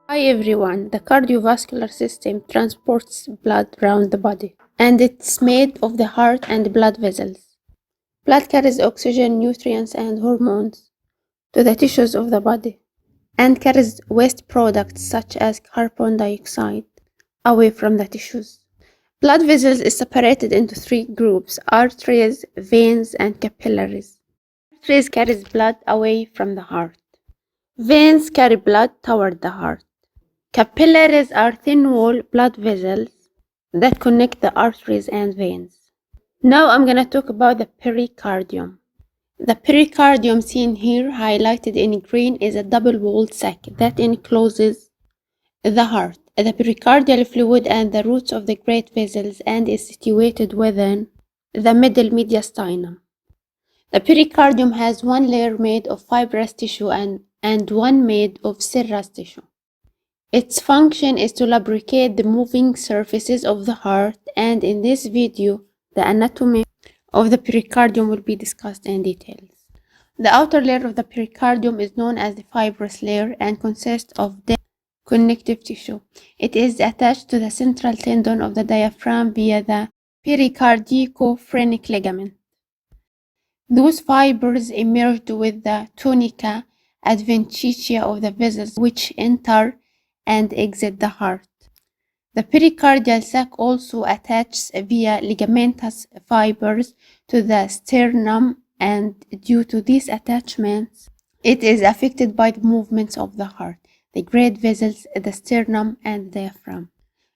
Hi everyone, the cardiovascular system transports blood around the body, and it's made of the heart and blood vessels. Blood carries oxygen, nutrients, and hormones to the tissues of the body, and carries waste products such as carbon dioxide away from the tissues. Blood vessels is separated into three groups: arteries, veins, and capillaries. Arteries carries blood away from the heart. Veins carry blood toward the heart. Capillaries are thin-wall blood vessels that connect the arteries and veins. Now I'm going to talk about the pericardium. The pericardium seen here highlighted in green is a double-walled sac that encloses the heart, the pericardial fluid and the roots of the great vessels, and is situated within the middle mediastinum. The pericardium has one layer made of fibrous tissue and one made of serous tissue. Its function is to lubricate the moving surfaces of the heart, and in this video, the anatomy of the pericardium will be discussed in details. The outer layer of the pericardium is known as the fibrous layer and consists of dense connective tissue. It is attached to the central tendon of the diaphragm via the pericardico-phrenic ligament. Those fibers emerged with the tunica adventitia of the vessels which enter and exit the heart. The pericardial sac also attaches via ligamentous fibers to the sternum, and due to these attachments, it is affected by the movements of the heart, the great vessels, the sternum, and the diaphragm.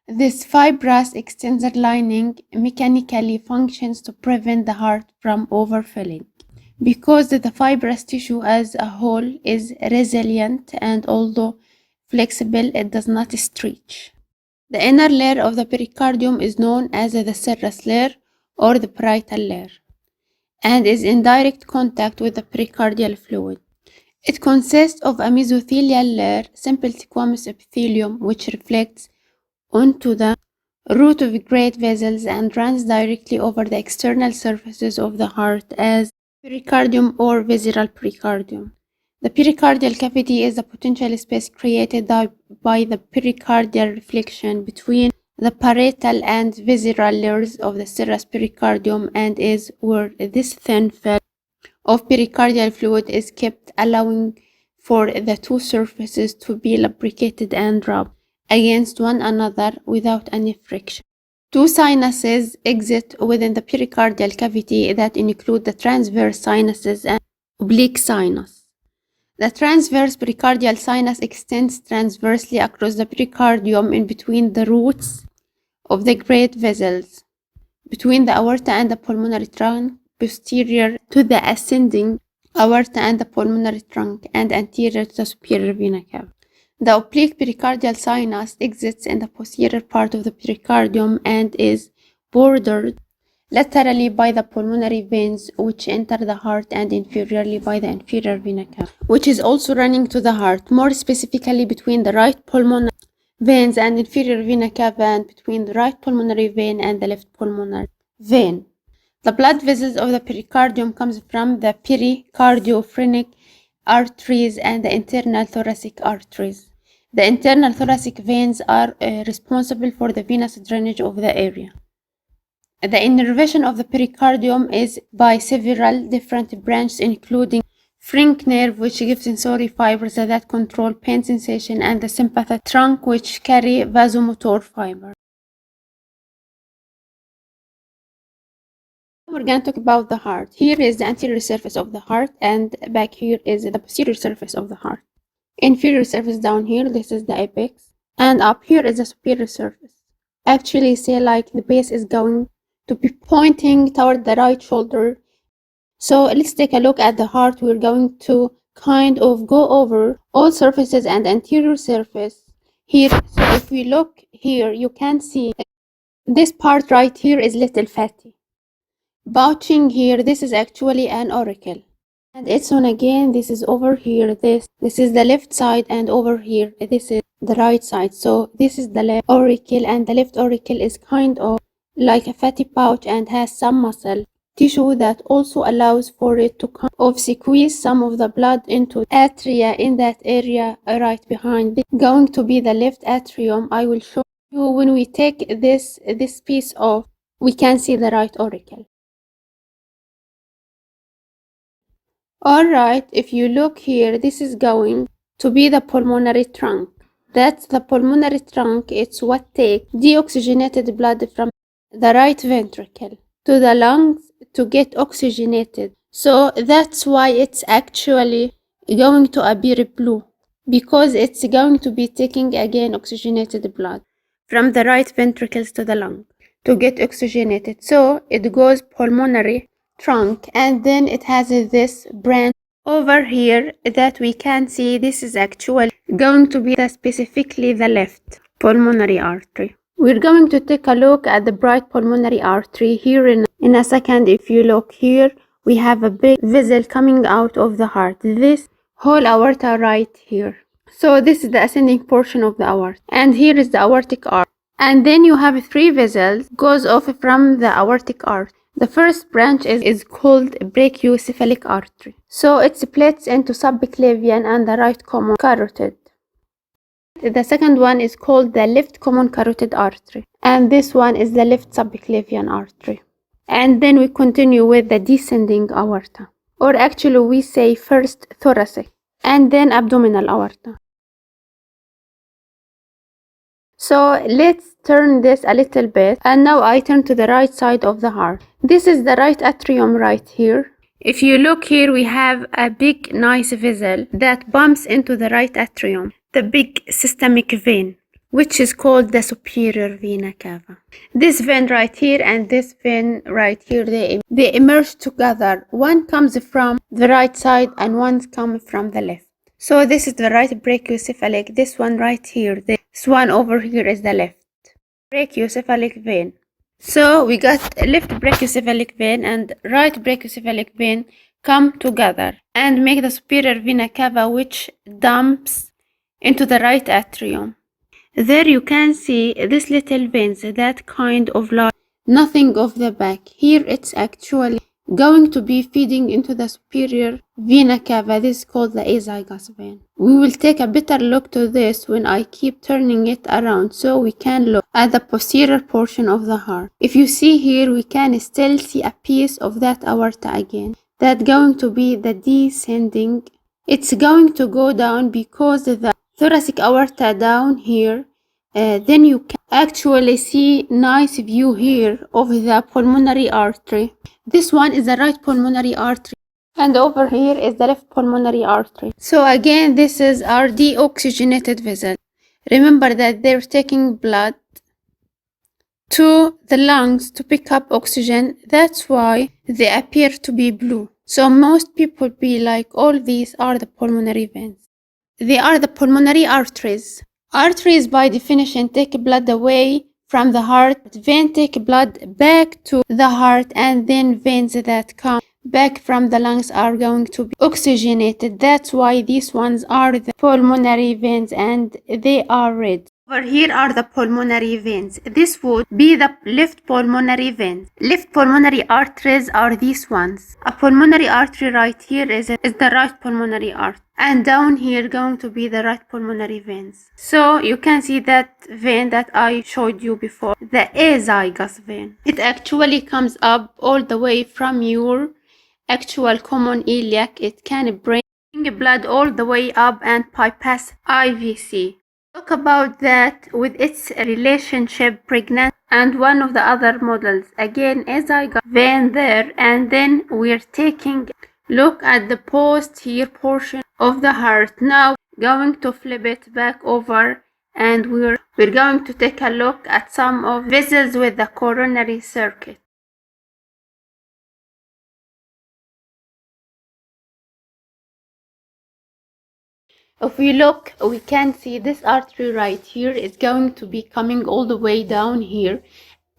This fibrous extensor lining mechanically functions to prevent the heart from overfilling. Because the fibrous tissue as a whole is resilient and although flexible, it does not stretch. The inner layer of the pericardium is known as the serous layer or the parietal layer and is in direct contact with the pericardial fluid. It consists of a mesothelial layer, simple squamous epithelium, which reflects onto the root of great vessels and runs directly over the external surfaces of the heart as pericardium or visceral pericardium. The pericardial cavity is the potential space created by the pericardial reflection between the parietal and visceral layers of the serous pericardium and is where this thin film of pericardial fluid is kept, allowing for the two surfaces to be lubricated and rubbed against one another without any friction. Two sinuses exist within the pericardial cavity that include the transverse sinuses and oblique sinus. The transverse pericardial sinus extends transversely across the pericardium in between the roots of the great vessels, between the aorta and the pulmonary trunk, posterior to the ascending aorta and the pulmonary trunk, and anterior to the superior vena cava. The oblique pericardial sinus exists in the posterior part of the pericardium and is bordered laterally by the pulmonary veins which enter the heart and inferiorly by the inferior vena cava, which is also running to the heart, more specifically between the right pulmonary veins and inferior vena cava and between the right pulmonary vein and the left pulmonary vein. The blood vessels of the pericardium comes from the pericardiophrenic arteries and the internal thoracic arteries. The internal thoracic veins are responsible for the venous drainage of the area. The innervation of the pericardium is by several different branches, including phrenic nerve, which gives sensory fibers that control pain sensation, and the sympathetic trunk, which carry vasomotor fibers. We're going to talk about the heart. Here is the anterior surface of the heart, and back here is the posterior surface of the heart. Inferior surface down here, this is the apex, and up here is the superior surface. Actually, say like the base is going to be pointing toward the right shoulder. So let's take a look at the heart. We're going to kind of go over all surfaces and anterior surface here. So if we look here, you can see this part right here is little fatty. Pouching here, this is actually an auricle. And it's on again, this is over here, this is the left side, and over here, this is the right side. So this is the left auricle, and the left auricle is kind of like a fatty pouch and has some muscle tissue that also allows for it to kind of squeeze some of the blood into atria in that area right behind. This is going to be the left atrium. I will show you when we take this piece off, we can see the right auricle. Alright, if you look here, this is going to be the pulmonary trunk. That's the pulmonary trunk. It's what takes deoxygenated blood from the right ventricle to the lungs to get oxygenated. So that's why it's actually going to appear blue, because it's going to be taking again oxygenated blood from the right ventricles to the lung to get oxygenated. So it goes pulmonary trunk, and then it has this branch over here that we can see. This is actually going to be specifically the left pulmonary artery. We're going to take a look at the right pulmonary artery here in a second. If you look here, we have a big vessel coming out of the heart. This whole aorta right here. So this is the ascending portion of the aorta, and here is the aortic arch. And then you have 3 vessels goes off from the aortic arch. The first branch is called brachiocephalic artery. So it splits into subclavian and the right common carotid. The second one is called the left common carotid artery, and this one is the left subclavian artery. And then we continue with the descending aorta, or actually we say first thoracic and then abdominal aorta. So let's turn this a little bit, and now I turn to the right side of the heart. This is the right atrium right here. If you look here, we have a big nice vessel that bumps into the right atrium, the big systemic vein, which is called the superior vena cava. This vein right here and this vein right here, they emerge together. One comes from the right side and one comes from the left. So this is the right brachiocephalic. This one right here, this one over here is the left brachiocephalic vein. So we got left brachiocephalic vein and right brachiocephalic vein come together and make the superior vena cava, which dumps into the right atrium. There you can see this little veins that kind of like nothing of the back. Here it's actually going to be feeding into the superior vena cava. This is called the azygos vein. We will take a better look to this when I keep turning it around, so we can look at the posterior portion of the heart. If you see here, we can still see a piece of that aorta again. That's going to be the descending. It's going to go down because the thoracic aorta down here. Then you can actually see nice view here of the pulmonary artery. This one is the right pulmonary artery, and over here is the left pulmonary artery. So again, this is our deoxygenated vessel. Remember that they're taking blood to the lungs to pick up oxygen. That's why they appear to be blue. So most people be like, all these are the pulmonary veins. They are the pulmonary arteries. Arteries by definition take blood away from the heart. Veins take blood back to the heart, and then veins that come back from the lungs are going to be oxygenated. That's why these ones are the pulmonary veins, and they are red. Over here are the pulmonary veins. This would be the left pulmonary veins. Left pulmonary arteries are these ones. A pulmonary artery right here is the right pulmonary artery. And down here going to be the right pulmonary veins. So you can see that vein that I showed you before, the azygos vein. It actually comes up all the way from your actual common iliac. It can bring blood all the way up and bypass IVC. Talk about that with its relationship pregnant and one of the other models. Again, azygos vein there, and then we're taking look at the posterior portion of the heart. Now going to flip it back over, and we're going to take a look at some of vessels with the coronary circuit. If we look, we can see this artery right here is going to be coming all the way down here,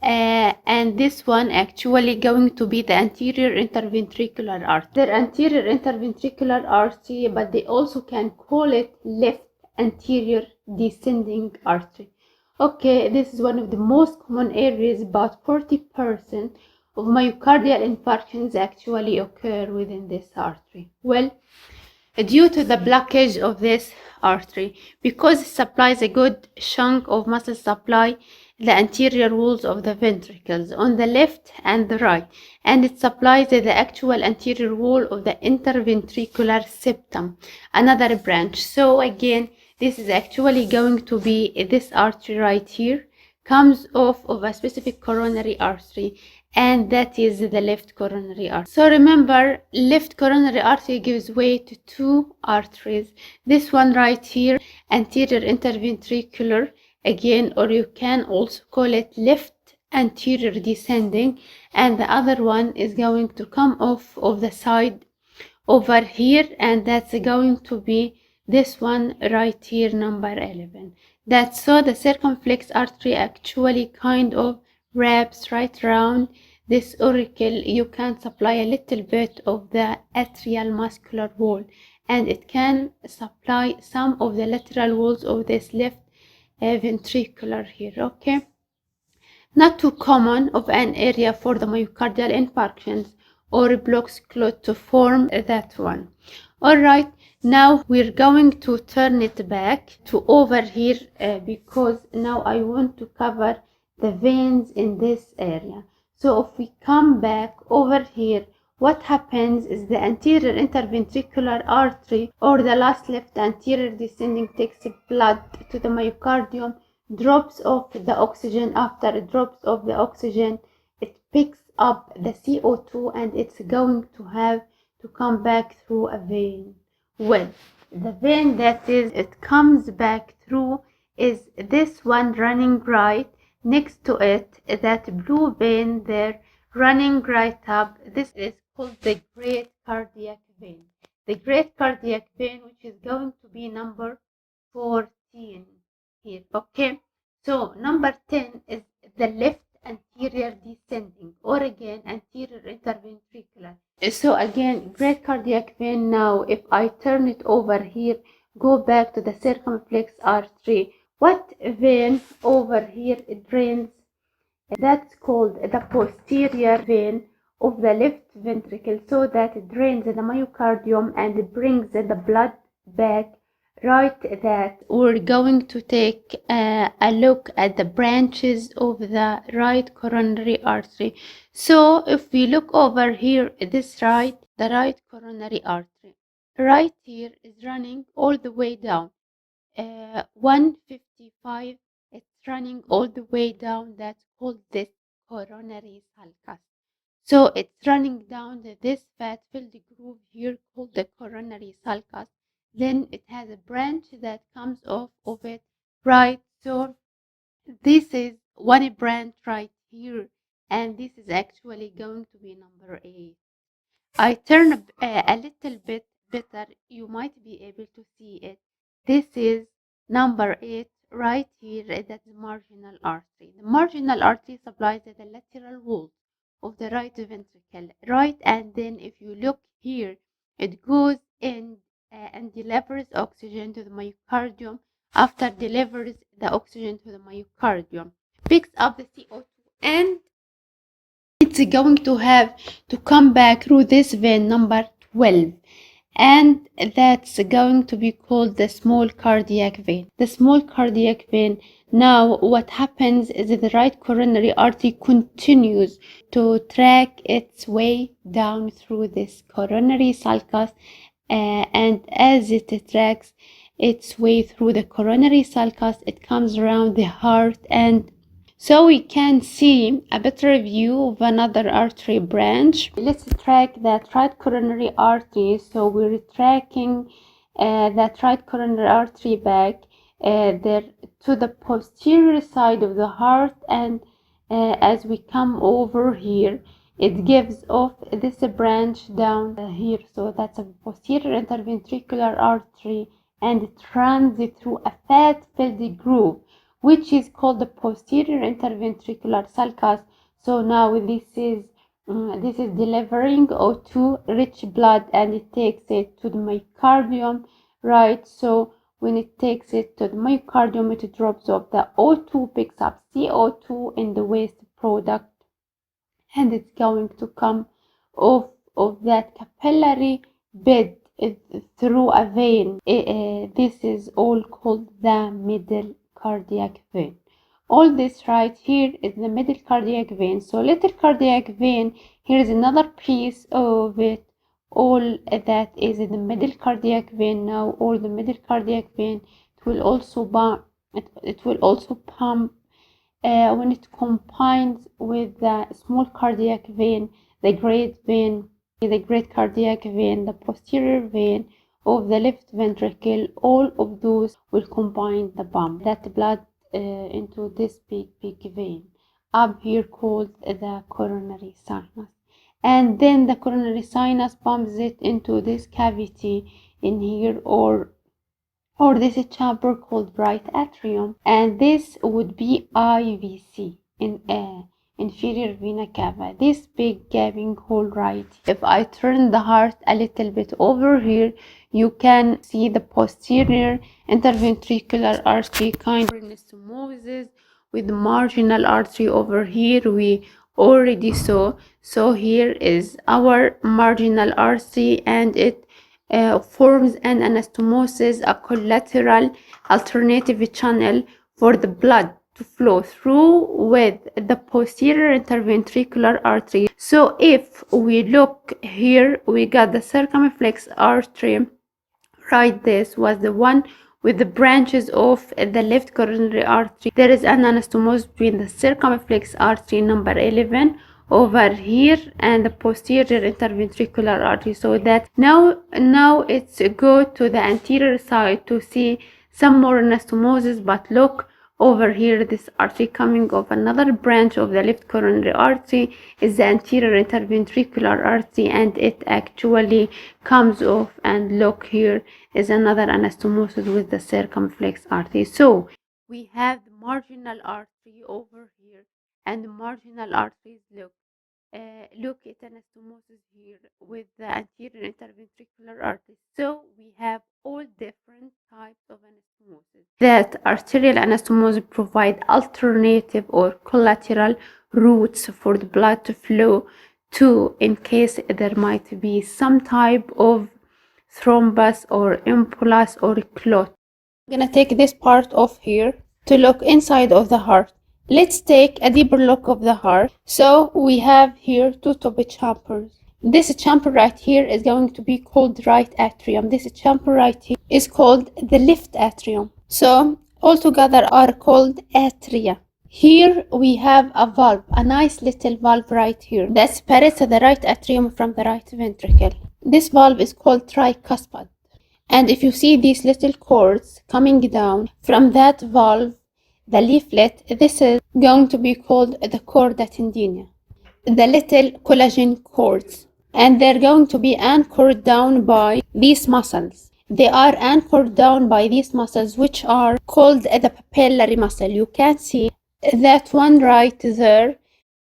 and this one actually going to be the anterior interventricular artery. The anterior interventricular artery, but they also can call it left anterior descending artery. Okay, this is one of the most common areas. About 40% of myocardial infarctions actually occur within this artery? Well, due to the blockage of this artery, because it supplies a good chunk of muscle supply the anterior walls of the ventricles on the left and the right, and it supplies the actual anterior wall of the interventricular septum, another branch. So again, this is actually going to be this artery right here, comes off of a specific coronary artery, and that is the left coronary artery. So remember, left coronary artery gives way to two arteries. This one right here, anterior interventricular, again, or you can also call it left anterior descending, and the other one is going to come off of the side over here, and that's going to be this one right here, number 11. That's so the circumflex artery actually kind of wraps right around this auricle. You can supply a little bit of the atrial muscular wall, and it can supply some of the lateral walls of this left ventricular here. Okay, not too common of an area for the myocardial infarctions or blocks clot to form that one. Alright, now we're going to turn it back to over here because now I want to cover the veins in this area. So if we come back over here, what happens is the anterior interventricular artery or the last left anterior descending takes blood to the myocardium, drops off the oxygen. After it drops off the oxygen, it picks up the CO2 and it's going to have to come back through a vein. Well, the vein that is it comes back through is this one running right next to it, that blue vein there running right up. This is called the great cardiac vein. The great cardiac vein, which is going to be number 14 here. Okay, so number 10 is the left anterior descending, or again anterior interventricular. So again, great cardiac vein. Now if I turn it over here, go back to the circumflex artery, what vein over here it drains? That's called the posterior vein of the left ventricle, so that it drains the myocardium and brings the blood back. Right, that we're going to take a look at the branches of the right coronary artery. So if we look over here, this right, the right coronary artery, right here is running all the way down. 155, it's running all the way down. That's called this coronary sulcus. So it's running down this fat-filled groove here called the coronary sulcus. Then it has a branch that comes off of it, right? So this is one branch right here, and this is actually going to be number 8. I turn a little bit better, you might be able to see it. This is number 8 right here, that's the marginal artery. The marginal artery supplies the lateral wall of the right ventricle, right? And then if you look here, it goes in and delivers oxygen to the myocardium. After delivers the oxygen to the myocardium, picks up the CO2, and it's going to have to come back through this vein number 12, and that's going to be called the small cardiac vein. The small cardiac vein, now what happens is that the right coronary artery continues to track its way down through this coronary sulcus, and as it tracks its way through the coronary sulcus, it comes around the heart, and so we can see a better view of another artery branch. Let's track that right coronary artery. So we're tracking that right coronary artery back there to the posterior side of the heart, and as we come over here, it gives off this branch down here. So that's a posterior interventricular artery, and it runs through a fat-filled groove, which is called the posterior interventricular sulcus. So now this is delivering O2 rich blood, and it takes it to the myocardium, right? So when it takes it to the myocardium, it drops off the O2, picks up CO2 in the waste product, and it's going to come off of that capillary bed through a vein. This is all called the middle cardiac vein. All this right here is the middle cardiac vein. So little cardiac vein, here is another piece of it. All that is in the middle cardiac vein. Now all the middle cardiac vein, it will also pump. It will also pump when it combines with the small cardiac vein, the great cardiac vein, the posterior vein of the left ventricle. All of those will combine the pump that blood into this big vein up here called the coronary sinus, and then the coronary sinus pumps it into this cavity in here, or this chamber called right atrium, and this would be IVC, in inferior vena cava, this big gaping hole right. If I turn the heart a little bit over here, you can see the posterior interventricular artery kind of anastomosis with the marginal artery over here we already saw. So here is our marginal artery, and it forms an anastomosis, a collateral alternative channel for the blood to flow through with the posterior interventricular artery. So if we look here, we got the circumflex artery. Right, this was the one with the branches of the left coronary artery. There is an anastomosis between the circumflex artery number 11 over here and the posterior interventricular artery, so that now it's go to the anterior side to see some more anastomosis. But look over here, this artery coming of another branch of the left coronary artery is the anterior interventricular artery, and it actually comes off, and look, here is another anastomosis with the circumflex artery. So we have the marginal artery over here, and the marginal arteries, look at anastomosis here with the anterior interventricular artery. So we have all different types of anastomosis. That arterial anastomosis provide alternative or collateral routes for the blood to flow to, in case there might be some type of thrombus or embolus or clot. I'm gonna take this part off here to look inside of the heart. Let's take a deeper look of the heart. So we have here two top chambers. This chamber right here is going to be called right atrium. This chamber right here is called the left atrium. So altogether are called atria. Here we have a valve, a nice little valve right here that separates the right atrium from the right ventricle. This valve is called tricuspid. And if you see these little cords coming down from that valve, the leaflet, this is going to be called the chorda tendinea, the little collagen cords, and they're going to be anchored down by these muscles. They are anchored down by these muscles, which are called the papillary muscle. You can see that one right there,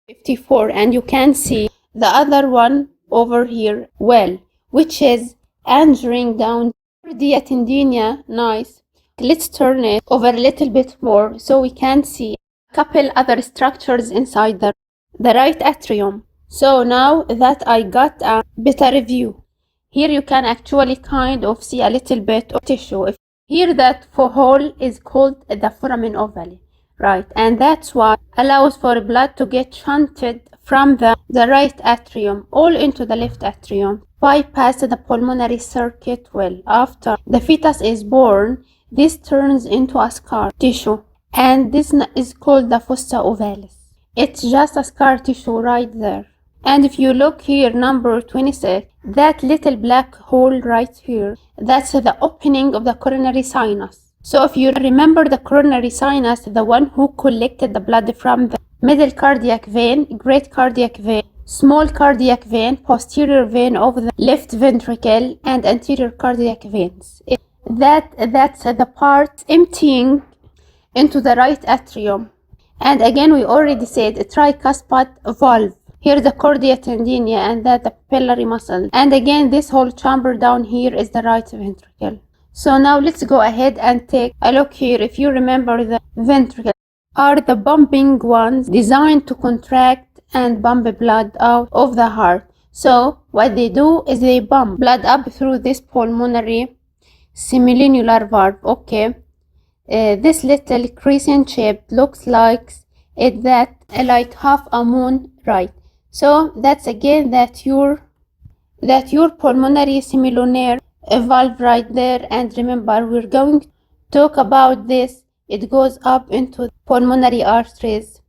54, and you can see the other one over here, well, which is anchoring down chorda tendinea. Nice. Let's turn it over a little bit more so we can see a couple other structures inside the right atrium. So now that I got a better view, here you can actually kind of see a little bit of tissue. Here that hole is called the foramen ovale, right? And that's what allows for blood to get shunted from the right atrium all into the left atrium, bypass the pulmonary circuit. Well, after the fetus is born, this turns into a scar tissue, and this is called the fossa ovalis. It's just a scar tissue right there. And if you look here, number 26, that little black hole right here, that's the opening of the coronary sinus. So if you remember the coronary sinus, the one who collected the blood from the middle cardiac vein, great cardiac vein, small cardiac vein, posterior vein of the left ventricle, and anterior cardiac veins. That's the part emptying into the right atrium. And again, we already said a tricuspid valve. Here the chorda tendinea, and that the papillary muscle. And again, this whole chamber down here is the right ventricle. So now let's go ahead and take a look here. If you remember, the ventricle are the pumping ones designed to contract and pump blood out of the heart. So what they do is they pump blood up through this pulmonary semilunar valve. Okay, this little crescent shape looks like it that like half a moon, right? So that's again that your pulmonary semilunar valve right there. And remember, we're going to talk about this. It goes up into pulmonary arteries.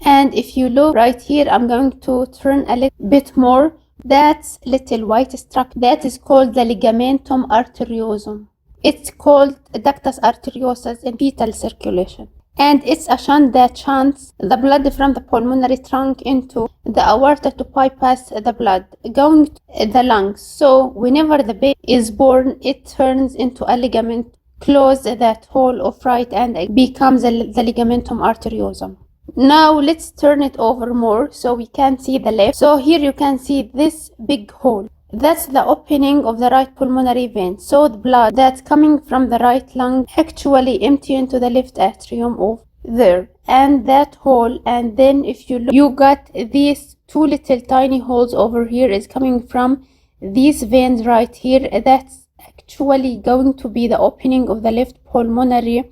And if you look right here, I'm going to turn a little bit more. That's little white structure that is called the ligamentum arteriosum. It's called ductus arteriosus in fetal circulation. And it's a shunt that shunts the blood from the pulmonary trunk into the aorta to bypass the blood going to the lungs. So whenever the baby is born, it turns into a ligament, close that hole of right, and it becomes the ligamentum arteriosum. Now let's turn it over more so we can see the left. So here you can see this big hole. That's the opening of the right pulmonary vein. So the blood that's coming from the right lung actually empty into the left atrium of there and that hole. And then if you look, you got these two little tiny holes over here is coming from these veins right here. That's actually going to be the opening of the left pulmonary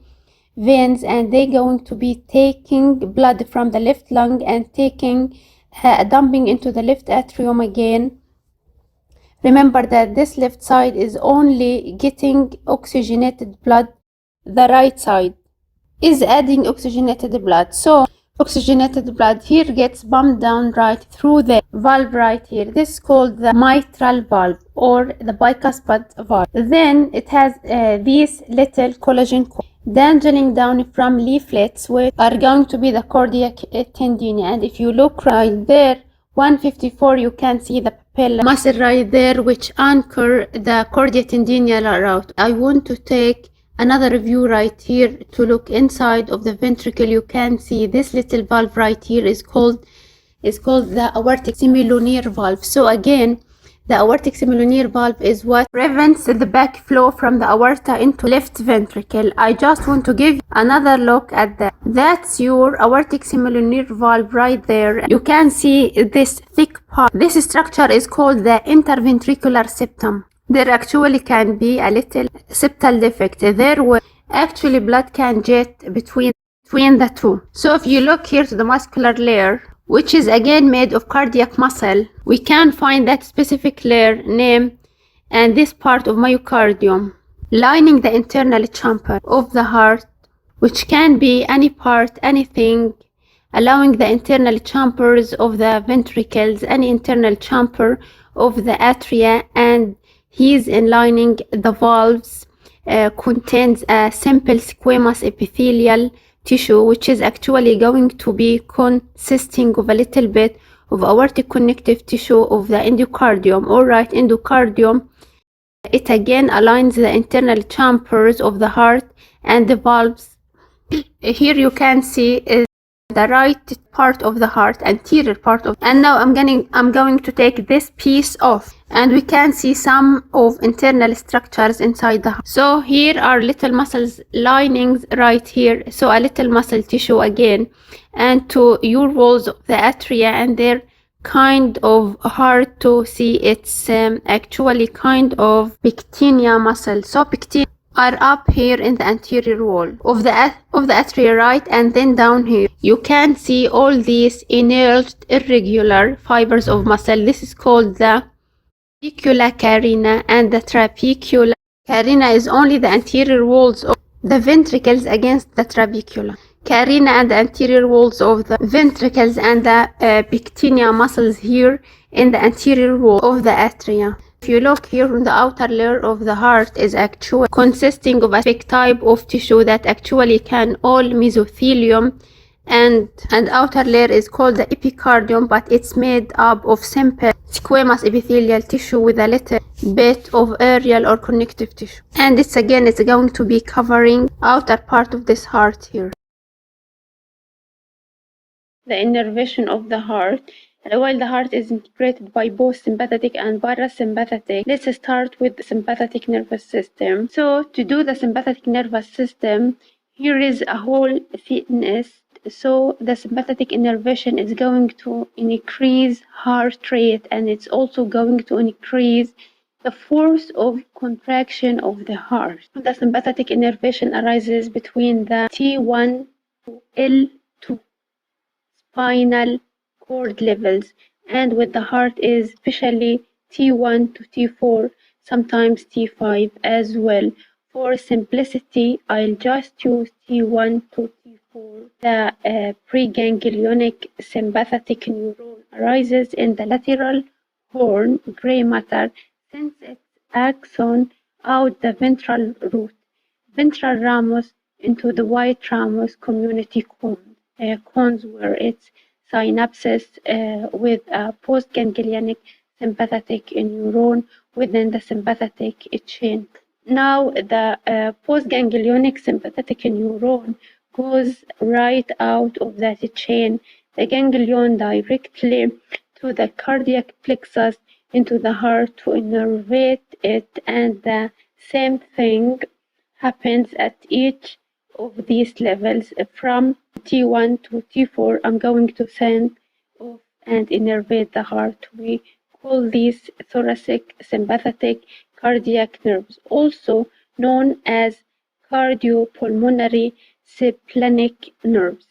veins, and they're going to be taking blood from the left lung and dumping into the left atrium again. Remember that this left side is only getting oxygenated blood. The right side is adding oxygenated blood. So oxygenated blood here gets pumped down right through the valve right here. This is called the mitral valve or the bicuspid valve. Then it has these little collagen cord dangling down from leaflets, which are going to be the cardiac tendon. And if you look right there, 154, you can see the papilla muscle right there, which anchor the cardiotendinal route. I want to take another view right here to look inside of the ventricle. You can see this little valve right here is called the aortic semilunar valve. So again, the aortic semilunar valve is what prevents the backflow from the aorta into left ventricle. I just want to give another look at that. That's your aortic semilunar valve right there. You can see this thick part. This structure is called the interventricular septum. There actually can be a little septal defect there where actually blood can jet between the two. So if you look here to the muscular layer, which is again made of cardiac muscle, we can find that specific layer name and this part of myocardium lining the internal chamber of the heart, which can be any part, anything, allowing the internal chambers of the ventricles, any internal chamber of the atria, and he's in lining the valves contains a simple squamous epithelial tissue, which is actually going to be consisting of a little bit of aortic connective tissue of the endocardium or right endocardium. It again aligns the internal chambers of the heart and the valves. Here you can see the right part of the heart, anterior part of, and now I'm going to take this piece off, and we can see some of internal structures inside the heart. So here are little muscles linings right here, so a little muscle tissue again, and to your walls of the atria, and they're kind of hard to see. It's actually kind of pectinia muscle. So pectinia are up here in the anterior wall of the atria, right? And then down here you can see all these inert irregular fibers of muscle. This is called the trabecula carina, and the trabecula carina is only the anterior walls of the ventricles against the trabecula carina and the anterior walls of the ventricles and the pectinia muscles here in the anterior wall of the atria. If you look here on the outer layer of the heart is actually consisting of a specific type of tissue that actually can all mesothelium, and outer layer is called the epicardium, but it's made up of simple squamous epithelial tissue with a little bit of aerial or connective tissue, and it's going to be covering outer part of this heart here. The innervation of the heart. While the heart is integrated by both sympathetic and parasympathetic, let's start with the sympathetic nervous system. So to do the sympathetic nervous system, here is a whole thickness so the sympathetic innervation is going to increase heart rate, and it's also going to increase the force of contraction of the heart. The sympathetic innervation arises between the T1 to L2 spinal cord levels, and with the heart is especially T1 to T4, sometimes T5 as well. For simplicity, I'll just use T1 to T4. The preganglionic sympathetic neuron arises in the lateral horn gray matter since its axon out the ventral root, ventral ramus into the white ramus community cones where its synapses with a postganglionic sympathetic neuron within the sympathetic chain. Now, the postganglionic sympathetic neuron goes right out of that chain, the ganglion directly to the cardiac plexus into the heart to innervate it, and the same thing happens at each of these levels from T1 to T4. I'm going to send off and innervate the heart. We call these thoracic sympathetic cardiac nerves, also known as cardiopulmonary splenic nerves.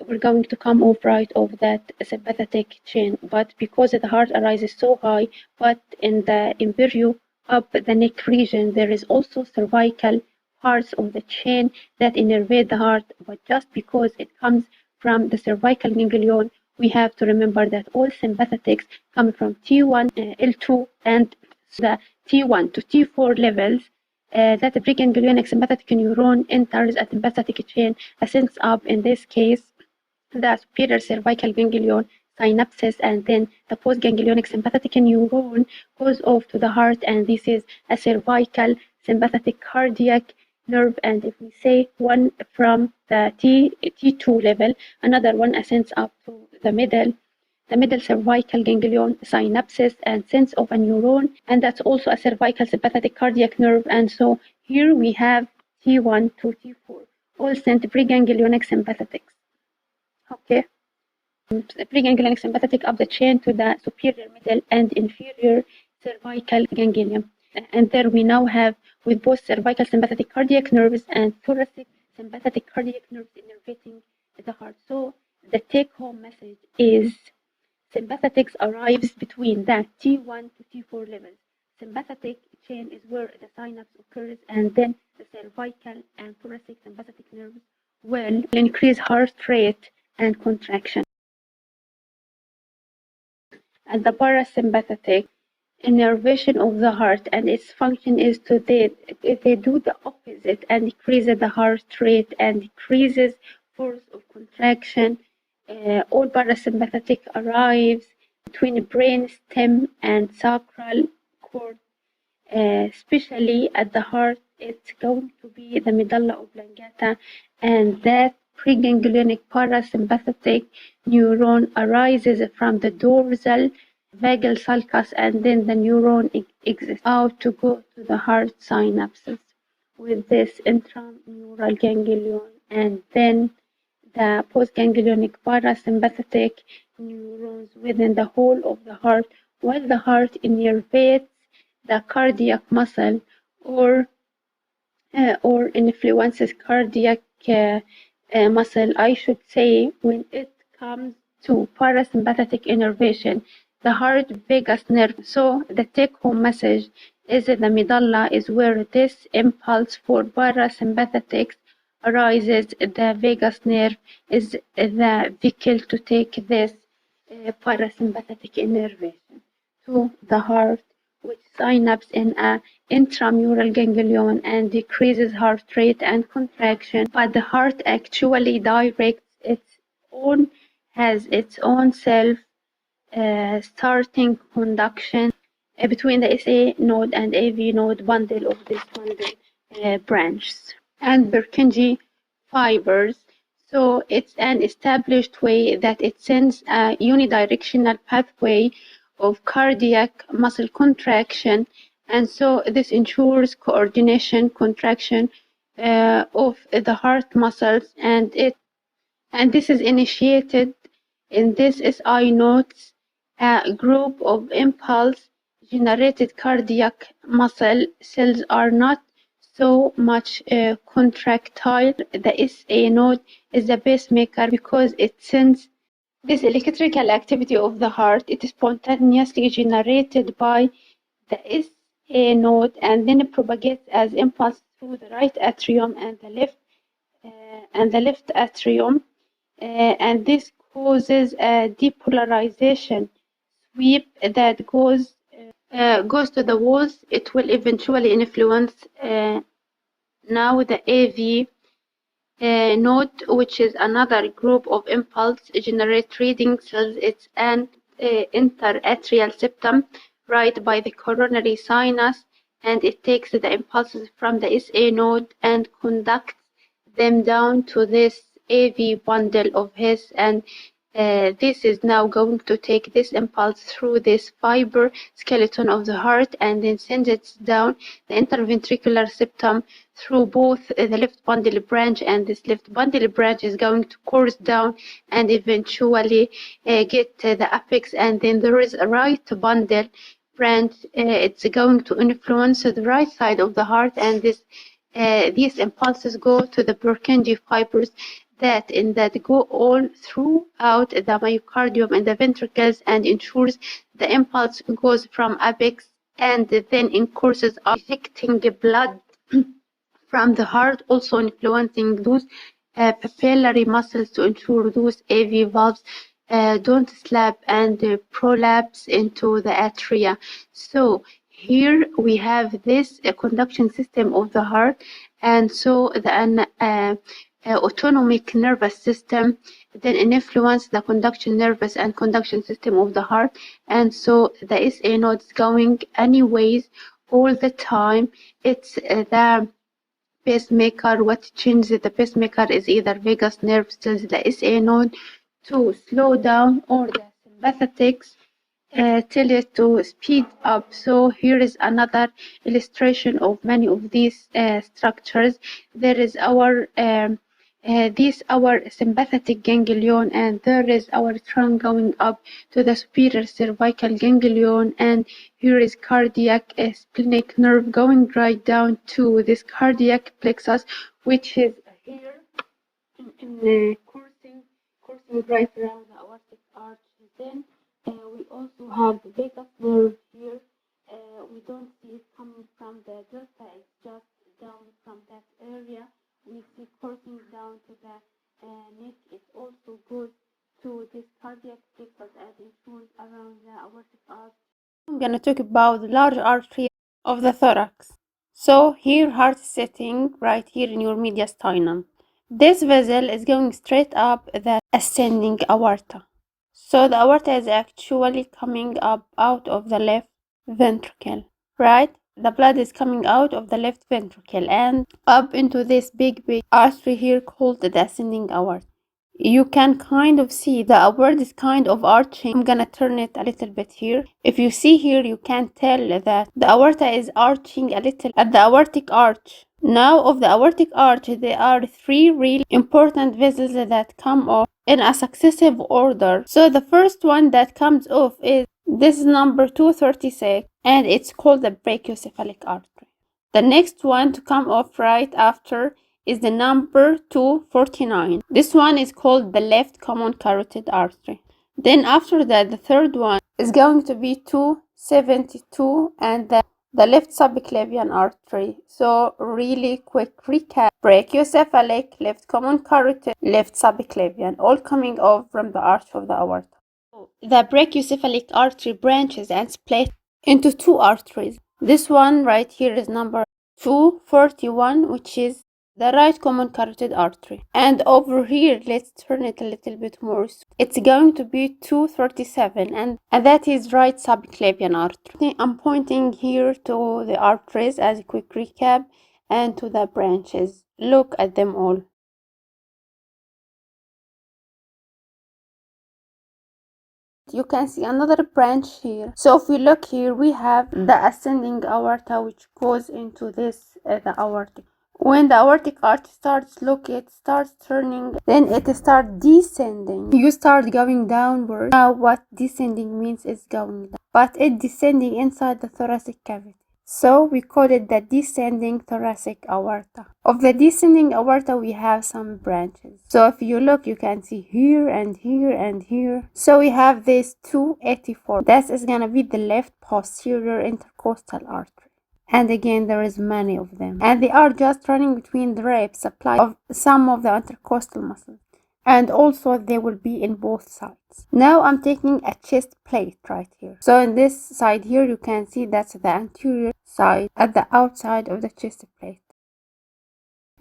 We're going to come off right of that sympathetic chain, but because the heart arises so high, but in the inferior up the neck region, there is also cervical parts of the chain that innervate the heart, but just because it comes from the cervical ganglion, we have to remember that all sympathetics come from T1, L2, and the T1 to T4 levels. That the preganglionic sympathetic neuron enters a sympathetic chain, ascends up, in this case, the superior cervical ganglion synapses, and then the postganglionic sympathetic neuron goes off to the heart, and this is a cervical sympathetic cardiac nerve. And if we say one from the T2 level, another one ascends up to the middle cervical ganglion synapses and sense of a neuron, and that's also a cervical sympathetic cardiac nerve. And so here we have T1 to T4, all sent preganglionic sympathetics. Okay. Preganglionic sympathetic up the chain to the superior, middle, and inferior cervical ganglion. And there we now have with both cervical sympathetic cardiac nerves and thoracic sympathetic cardiac nerves innervating the heart. So the take-home message is sympathetics arrives between the T1 to T4 levels. Sympathetic chain is where the synapse occurs, and then the cervical and thoracic sympathetic nerves will increase heart rate and contraction. And the parasympathetic innervation of the heart, and its function is to they do the opposite and decreases the heart rate and decreases force of contraction. All parasympathetic arrives between brain stem and sacral cord, especially at the heart. It's going to be the medulla oblongata, and that preganglionic parasympathetic neuron arises from the dorsal vagal sulcus, and then the neuron exits out to go to the heart synapses with this intramural ganglion, and then the postganglionic parasympathetic neurons within the whole of the heart, while the heart innervates the cardiac muscle or influences cardiac muscle, I should say, when it comes to parasympathetic innervation, the heart vagus nerve. So the take-home message is that the medulla is where this impulse for parasympathetics arises. The vagus nerve is the vehicle to take this parasympathetic innervation to the heart, which synapse in a intramural ganglion and decreases heart rate and contraction. But the heart actually directs has its own self starting conduction between the SA node and AV node bundle of this bundle branches and Purkinje fibers. So it's an established way that it sends a unidirectional pathway of cardiac muscle contraction, and so this ensures coordination, contraction, of the heart muscles, and this is initiated in this SI nodes, a group of impulse generated cardiac muscle cells are not so much contractile. The SA node is the pacemaker because it sends this electrical activity of the heart. It is spontaneously generated by the SA node and then propagates as impulse through the right atrium and the left atrium, and this causes a depolarization sweep that goes to the walls. It will eventually influence now the AV node, which is another group of impulse generating cells. It's an interatrial septum right by the coronary sinus, and it takes the impulses from the SA node and conducts them down to this AV bundle of his, and this is now going to take this impulse through this fiber skeleton of the heart and then send it down the interventricular septum through both the left bundle branch, and this left bundle branch is going to course down and eventually get the apex, and then there is a right bundle branch. It's going to influence the right side of the heart, and these impulses go to the Purkinje fibers that go all throughout the myocardium and the ventricles and ensures the impulse goes from apex and then in courses of ejecting blood from the heart, also influencing those papillary muscles to ensure those AV valves don't slap and prolapse into the atria. So here we have this conduction system of the heart, and so the autonomic nervous system then influence the conduction nervous and conduction system of the heart, and so the SA node is going anyways all the time. It's the pacemaker. What changes the pacemaker is either vagus nerve tells the SA node to slow down or the sympathetics tell it to speed up. So here is another illustration of many of these structures. There is our sympathetic ganglion, and there is our trunk going up to the superior cervical ganglion, and here is cardiac splenic nerve going right down to this cardiac plexus, which is here coursing right around the aortic arch. Then we also have the vagus nerve here. We don't see it coming from the delta, it's just down from that area. We see coursing down to the neck. It also goes to this cardiac plexus and ensures around the aortic arch. I'm gonna talk about the large artery of the thorax. So here heart is sitting right here in your mediastinum. This vessel is going straight up the ascending aorta. So the aorta is actually coming up out of the left ventricle, right? The blood is coming out of the left ventricle and up into this big artery here called the ascending aorta. You can kind of see the aorta is kind of arching. I'm gonna turn it a little bit here. If you see here, you can tell that the aorta is arching a little at the aortic arch. Now of the aortic arch, there are three really important vessels that come off in a successive order. So the first one that comes off is this number 236, and it's called the brachiocephalic artery. The next one to come off right after is the number 249. This one is called the left common carotid artery. Then after that, the third one is going to be 272 and the left subclavian artery. So really quick recap: brachiocephalic, left common carotid, left subclavian, all coming off from the arch of the aorta. The brachiocephalic artery branches and splits into two arteries. This one right here is number 241, which is the right common carotid artery. And over here, let's turn it a little bit more. It's going to be 237, and that is right subclavian artery. I'm pointing here to the arteries as a quick recap and to the branches. Look at them all. You can see another branch here. So if we look here, we have the ascending aorta, which goes into this the aortic When the aortic arch starts, look, it starts turning, then it starts descending. You start going downward. Now what descending means is going down, but it descending inside the thoracic cavity. So we call it the descending thoracic aorta. Of the descending aorta, we have some branches. So if you look, you can see here and here and here. So we have this 284. That is gonna be the left posterior intercostal artery. And again, there is many of them. And they are just running between the ribs, supply of some of the intercostal muscles. And also they will be in both sides. Now I'm taking a chest plate right here. So in this side here, you can see that's the anterior side at the outside of the chest plate.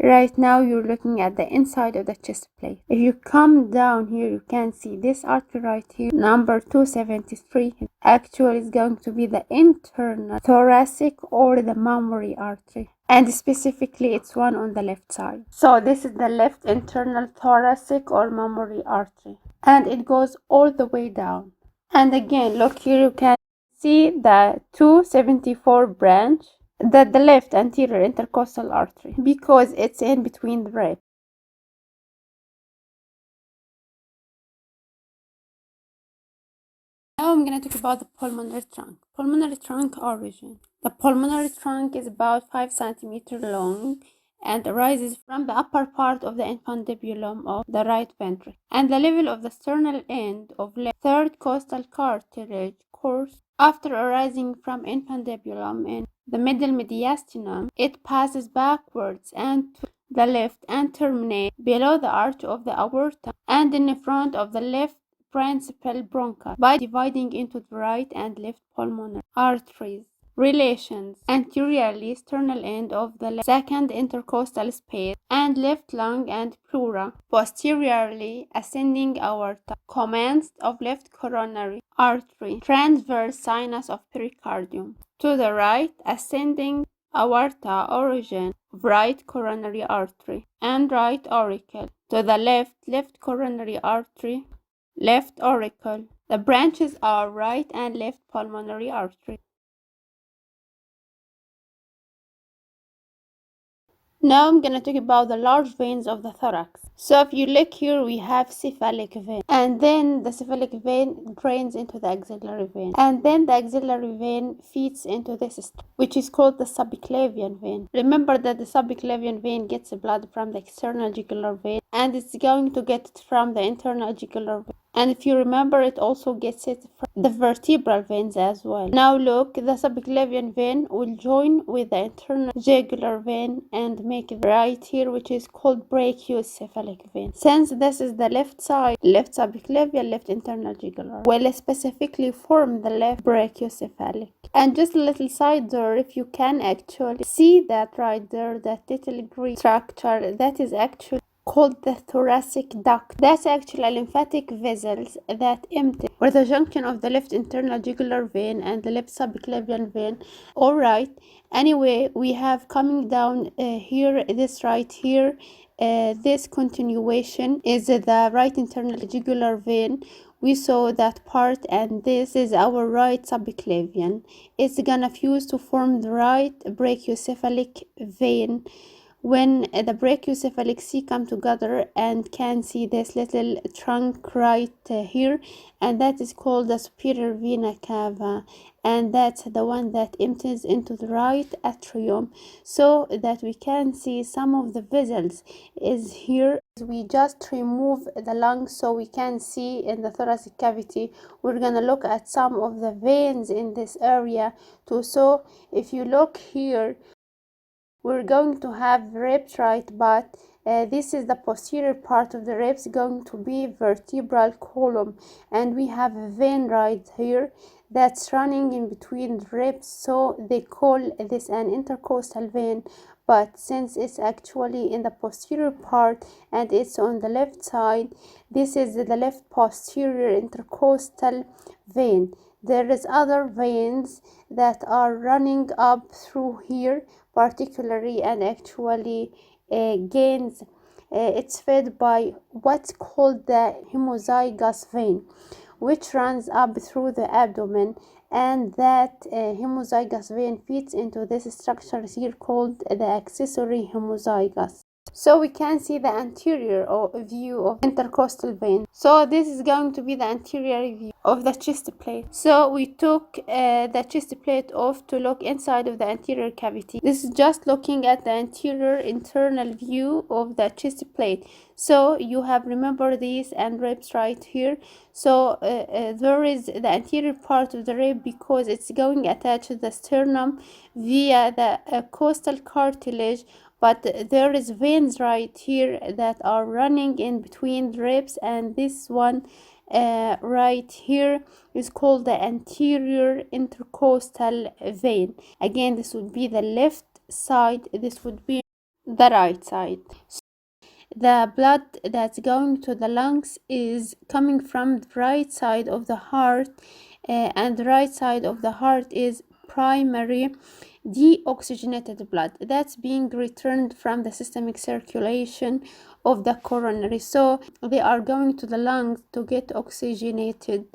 Right now you're looking at the inside of the chest plate. If you come down here, you can see this artery right here, number 273, actually is going to be the internal thoracic or the mammary artery. And specifically, it's one on the left side. So this is the left internal thoracic or mammary artery. And it goes all the way down. And again, look here, you can see the 274 branch, the left anterior intercostal artery, because it's in between the ribs. Now I'm going to talk about the pulmonary trunk. Pulmonary trunk origin. The pulmonary trunk is about 5 centimeters long and arises from the upper part of the infundibulum of the right ventricle and the level of the sternal end of left third costal cartilage course. After arising from infundibulum in the middle mediastinum, it passes backwards and to the left and terminates below the arch of the aorta and in front of the left principal bronchi by dividing into the right and left pulmonary arteries. Relations: anteriorly sternal end of the second intercostal space and left lung and pleura. Posteriorly ascending aorta, commenced of left coronary artery, transverse sinus of pericardium. To the right, ascending aorta, origin of right coronary artery and right auricle. To the left coronary artery, left auricle. The branches are right and left pulmonary artery. Now I'm gonna talk about the large veins of the thorax. So if you look here, we have cephalic vein, and then the cephalic vein drains into the axillary vein, and then the axillary vein feeds into this, which is called the subclavian vein. Remember that the subclavian vein gets blood from the external jugular vein, and it's going to get it from the internal jugular vein. And if you remember, it also gets it from the vertebral veins as well. Now look, the subclavian vein will join with the internal jugular vein and make it right here, which is called brachiocephalic vein. Since this is the left side, left subclavian, left internal jugular, will specifically form the left brachiocephalic. And just a little side there, if you can actually see that right there, that little green structure, that is actually called the thoracic duct. That's actually lymphatic vessels that empty where the junction of the left internal jugular vein and the left subclavian vein. Alright, anyway, we have coming down here, this right here, this continuation is the right internal jugular vein. We saw that part, and this is our right subclavian. It's gonna fuse to form the right brachiocephalic vein. When the brachiocephalic C come together and can see this little trunk right here, and that is called the superior vena cava, and that's the one that empties into the right atrium, so that we can see some of the vessels is here. We just remove the lung so we can see in the thoracic cavity. We're gonna look at some of the veins in this area too. So if you look here, we're going to have ribs, right? But this is the posterior part of the ribs, going to be vertebral column, and we have a vein right here that's running in between the ribs, so they call this an intercostal vein. But since it's actually in the posterior part and it's on the left side, this is the left posterior intercostal vein. There is other veins that are running up through here particularly, and actually it's fed by what's called the hemozygous vein. which runs up through the abdomen, and that homozygous vein feeds into this structure here called the accessory homozygous. So we can see the anterior view of intercostal vein. So this is going to be the anterior view of the chest plate. So we took the chest plate off to look inside of the anterior cavity. This is just looking at the anterior internal view of the chest plate. So you have remembered these and ribs right here. So there is the anterior part of the rib because it's going attached to the sternum via the costal cartilage, but there is veins right here that are running in between the ribs, and this one right here is called the anterior intercostal vein. Again, this would be the left side, this would be the right side. The blood that's going to the lungs is coming from the right side of the heart, and the right side of the heart is primary deoxygenated blood that's being returned from the systemic circulation of the coronary. So they are going to the lungs to get oxygenated.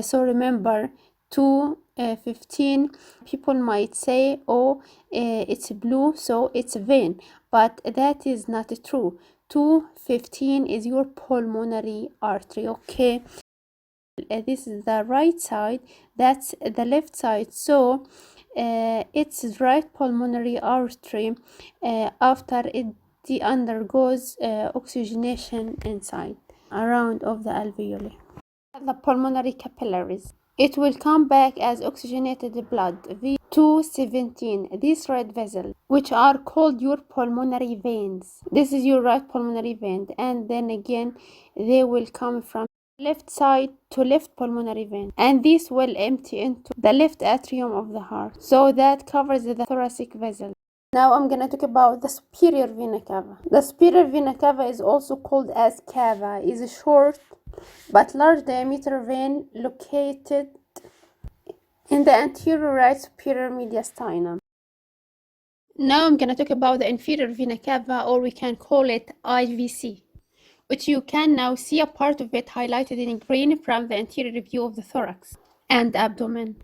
So remember, 2:15, people might say, oh, it's blue, so it's a vein, but that is not true. 2:15 is your pulmonary artery. Okay, this is the right side, that's the left side. So it's right pulmonary artery after it undergoes oxygenation inside around of the alveoli. The pulmonary capillaries, it will come back as oxygenated blood v 2:17, these red vessels, which are called your pulmonary veins. This is your right pulmonary vein, and then again they will come from left side to left pulmonary vein, and this will empty into the left atrium of the heart. So that covers the thoracic vessel. Now I'm gonna talk about the superior vena cava. The superior vena cava is also called as cava, is a short but large diameter vein located in the anterior right superior mediastinum. Now I'm gonna talk about the inferior vena cava, or we can call it IVC, which you can now see a part of it highlighted in green from the anterior view of the thorax and abdomen.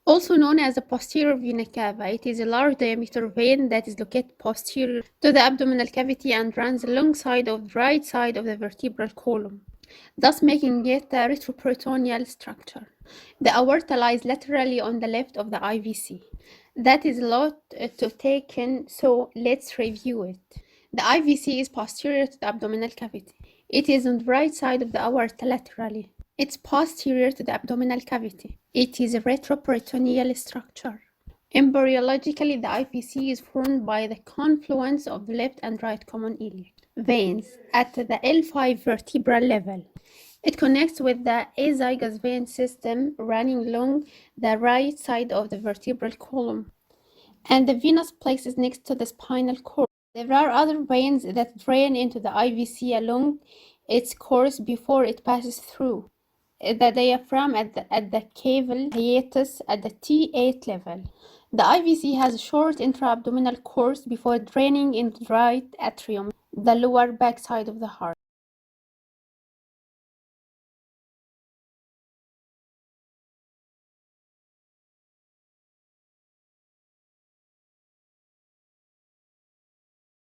Also known as the posterior vena cava, it is a large diameter vein that is located posterior to the abdominal cavity and runs alongside of the right side of the vertebral column, thus making it a retroperitoneal structure. The aorta lies laterally on the left of the IVC. That is a lot to take in, so let's review it. The IVC is posterior to the abdominal cavity. It is on the right side of the aorta laterally. It's posterior to the abdominal cavity. It is a retroperitoneal structure. Embryologically, the IVC is formed by the confluence of the left and right common iliac veins at the L5 vertebral level. It connects with the azygous vein system running along the right side of the vertebral column, and the venous plexus next to the spinal cord. There are other veins that drain into the IVC along its course before it passes through the diaphragm at the caval hiatus at the T8 level. The IVC has a short intra-abdominal course before draining into the right atrium, the lower backside of the heart.